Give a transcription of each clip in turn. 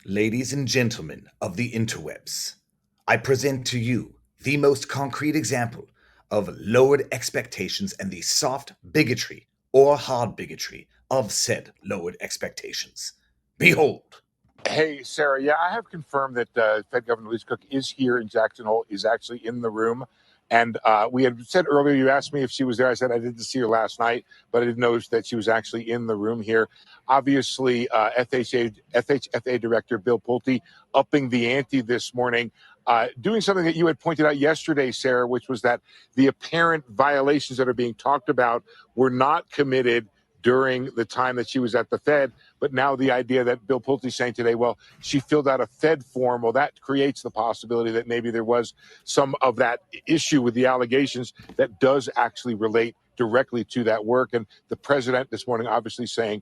Ladies and gentlemen of the interwebs, I present to you the most concrete example of lowered expectations and the soft bigotry or hard bigotry of said lowered expectations. Behold. Hey, Sarah. Yeah, I have confirmed that Fed Governor Lisa Cook is here in Jackson Hole, is actually in the room. And we had said earlier, you asked me if she was there. I said I didn't see her last night, but I didn't know that she was actually in the room here. Obviously, FHFA Director Bill Pulte upping the ante this morning, doing something that you had pointed out yesterday, Sarah, which was that the apparent violations that are being talked about were not committed during the time that she was at the Fed. But now the idea that Bill Pulte is saying today, well, she filled out a Fed form. Well, that creates the possibility that maybe there was some of that issue with the allegations that does actually relate directly to that work. And the president this morning obviously saying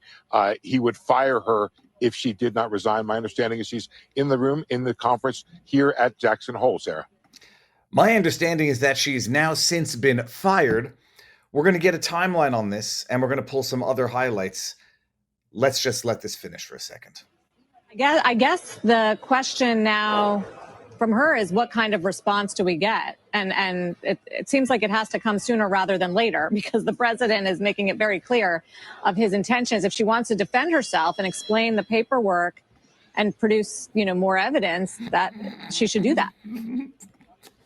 he would fire her if she did not resign. My understanding is she's in the room in the conference here at Jackson Hole, Sarah. My understanding is that she's now since been fired. We're going to get a timeline on this, and we're going to pull some other highlights. Let's just let this finish for a second. I guess the question now from her is, what kind of response do we get? And it seems like it has to come sooner rather than later, because the president is making it very clear of his intentions. If she wants to defend herself and explain the paperwork and produce, more evidence, that she should do that.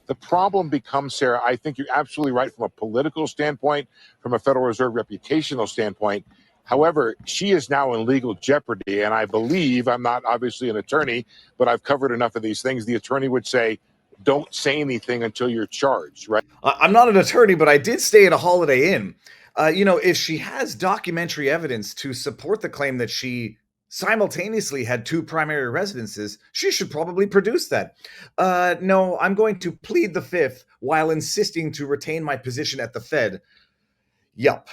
The problem becomes, Sarah, I think you're absolutely right from a political standpoint, from a Federal Reserve reputational standpoint. However, she is now in legal jeopardy. And I believe, I'm not obviously an attorney, but I've covered enough of these things. The attorney would say, don't say anything until you're charged, right? I'm not an attorney, but I did stay at a Holiday Inn. If she has documentary evidence to support the claim that she simultaneously had two primary residences, she should probably produce that. No, I'm going to plead the fifth while insisting to retain my position at the Fed. Yup.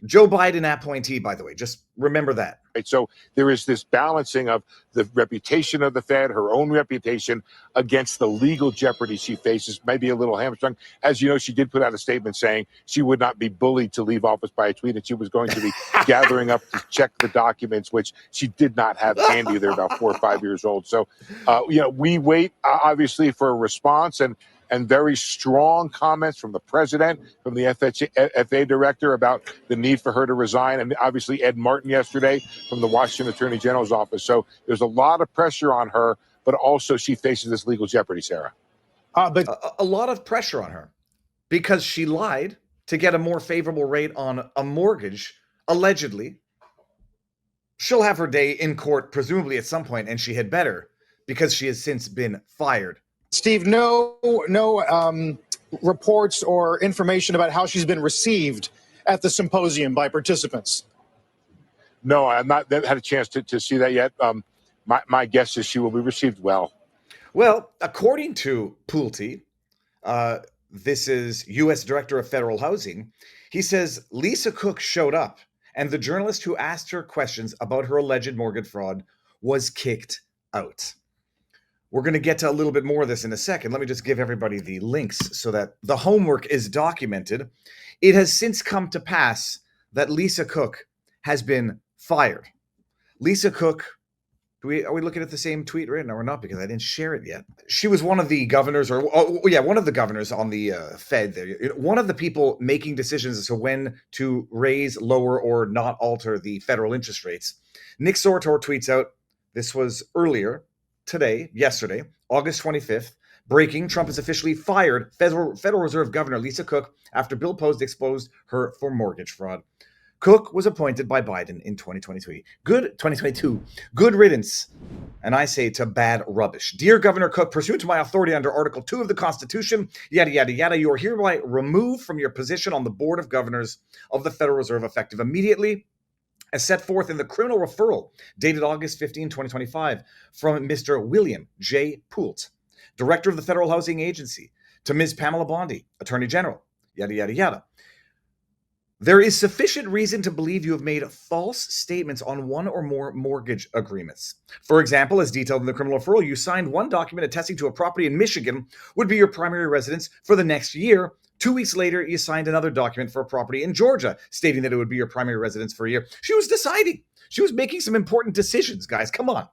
Joe Biden appointee, by the way, just remember that. Right. So there is this balancing of the reputation of the Fed, her own reputation, against the legal jeopardy she faces, maybe a little hamstrung. As you know, she did put out a statement saying she would not be bullied to leave office by a tweet, and she was going to be gathering up to check the documents, which she did not have handy. They're about 4 or 5 years old. So, we wait, obviously, for a response and very strong comments from the president, from the FHFA director about the need for her to resign, and obviously Ed Martin yesterday from the Washington Attorney General's office. So there's a lot of pressure on her, but also she faces this legal jeopardy, Sarah. But a lot of pressure on her because she lied to get a more favorable rate on a mortgage, allegedly. She'll have her day in court, presumably at some point, and she had better, because she has since been fired. Steve, no reports or information about how she's been received at the symposium by participants. No, I've not had a chance to see that yet. My guess is she will be received well. Well, according to Pulte, this is U.S. Director of Federal Housing, he says Lisa Cook showed up, and the journalist who asked her questions about her alleged mortgage fraud was kicked out. We're going to get to a little bit more of this in a second. Let me just give everybody the links so that the homework is documented. It has since come to pass that Lisa Cook has been fired. Lisa Cook, are we looking at the same tweet right now or not? Because I didn't share it yet. She was one of the governors, one of the governors on the Fed there. One of the people making decisions as to when to raise, lower, or not alter the federal interest rates. Nick Sortor tweets out, this was earlier, yesterday, August 25th, breaking, Trump has officially fired Federal Reserve Governor Lisa Cook after Bill Pulte exposed her for mortgage fraud. Cook was appointed by Biden in 2022. Good riddance. And I say to bad rubbish. Dear Governor Cook, pursuant to my authority under Article 2 of the Constitution, yada, yada, yada, you are hereby removed from your position on the Board of Governors of the Federal Reserve effective immediately, as set forth in the criminal referral dated August 15, 2025, from Mr. William J. Pulte, Director of the Federal Housing Agency, to Ms. Pamela Bondi, Attorney General, yada, yada, yada. There is sufficient reason to believe you have made false statements on one or more mortgage agreements. For example, as detailed in the criminal referral, you signed one document attesting to a property in Michigan would be your primary residence for the next year. 2 weeks later, you signed another document for a property in Georgia, stating that it would be your primary residence for a year. She was deciding. She was making some important decisions, guys. Come on.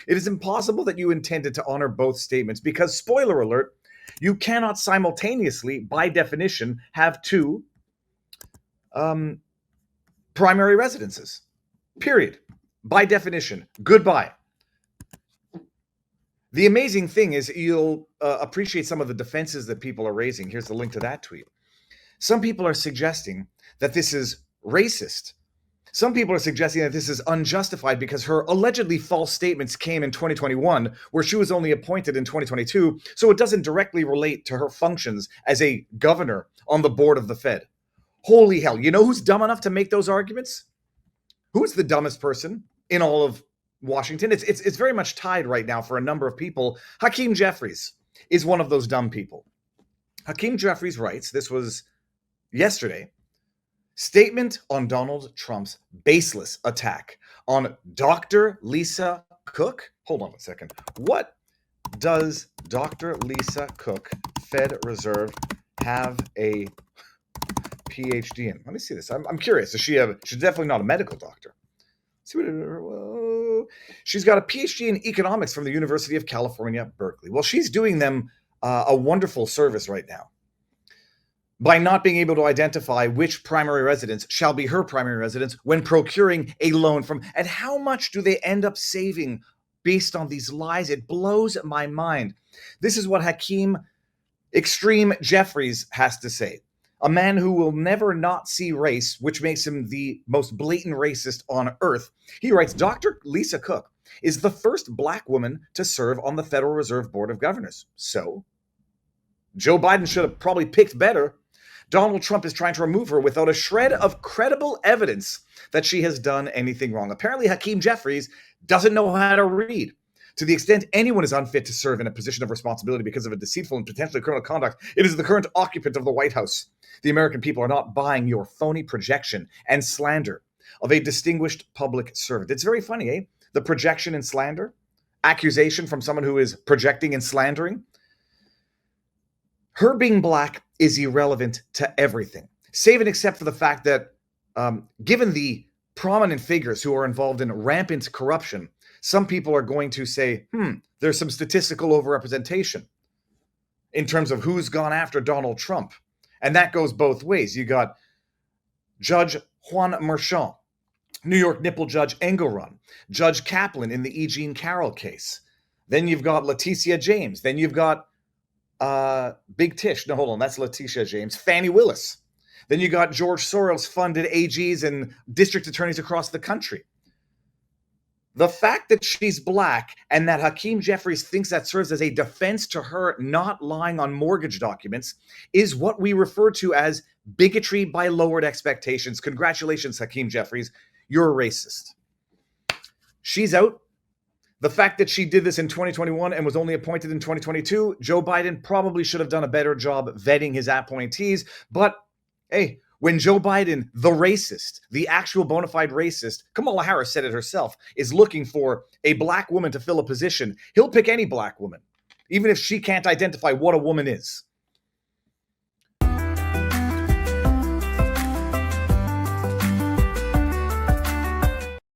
It is impossible that you intended to honor both statements because, spoiler alert, you cannot simultaneously, by definition, have two primary residences. Period. By definition. Goodbye. The amazing thing is you'll appreciate some of the defenses that people are raising. Here's the link to that tweet. Some people are suggesting that this is racist. Some people are suggesting that this is unjustified because her allegedly false statements came in 2021, where she was only appointed in 2022, so it doesn't directly relate to her functions as a governor on the board of the Fed. Holy hell. You know who's dumb enough to make those arguments? Who's the dumbest person in all of Washington? It's very much tied right now for a number of people. Hakeem Jeffries is one of those dumb people. Hakeem Jeffries writes, this was yesterday, statement on Donald Trump's baseless attack on Dr. Lisa Cook. Hold on a second. What does Dr. Lisa Cook, Fed Reserve, have a PhD in? Let me see this. I'm curious. She's definitely not a medical doctor. She's got a PhD in economics from the University of California, Berkeley. Well, she's doing them a wonderful service right now by not being able to identify which primary residence shall be her primary residence when procuring a loan from. And how much do they end up saving based on these lies? It blows my mind. This is what Hakeem Extreme Jeffries has to say. A man who will never not see race, which makes him the most blatant racist on earth. He writes, Dr. Lisa Cook is the first black woman to serve on the Federal Reserve Board of Governors. So, Joe Biden should have probably picked better. Donald Trump is trying to remove her without a shred of credible evidence that she has done anything wrong. Apparently, Hakeem Jeffries doesn't know how to read. To the extent anyone is unfit to serve in a position of responsibility because of a deceitful and potentially criminal conduct, it is the current occupant of the White House. The American people are not buying your phony projection and slander of a distinguished public servant. It's very funny, eh? The projection and slander, accusation from someone who is projecting and slandering. Her being black is irrelevant to everything, save and except for the fact that given the prominent figures who are involved in rampant corruption, some people are going to say, there's some statistical overrepresentation in terms of who's gone after Donald Trump. And that goes both ways. You got Judge Juan Merchan, New York nipple Judge Engelrun, Judge Kaplan in the E. Jean Carroll case. Then you've got Leticia James. Then you've got Big Tish. No, hold on. That's Leticia James. Fannie Willis. Then you got George Soros funded AGs and district attorneys across the country. The fact that she's black and that Hakeem Jeffries thinks that serves as a defense to her not lying on mortgage documents is what we refer to as bigotry by lowered expectations. Congratulations, Hakeem Jeffries. You're a racist. She's out. The fact that she did this in 2021 and was only appointed in 2022, Joe Biden probably should have done a better job vetting his appointees. But hey, when Joe Biden, the racist, the actual bona fide racist, Kamala Harris said it herself, is looking for a black woman to fill a position, he'll pick any black woman, even if she can't identify what a woman is.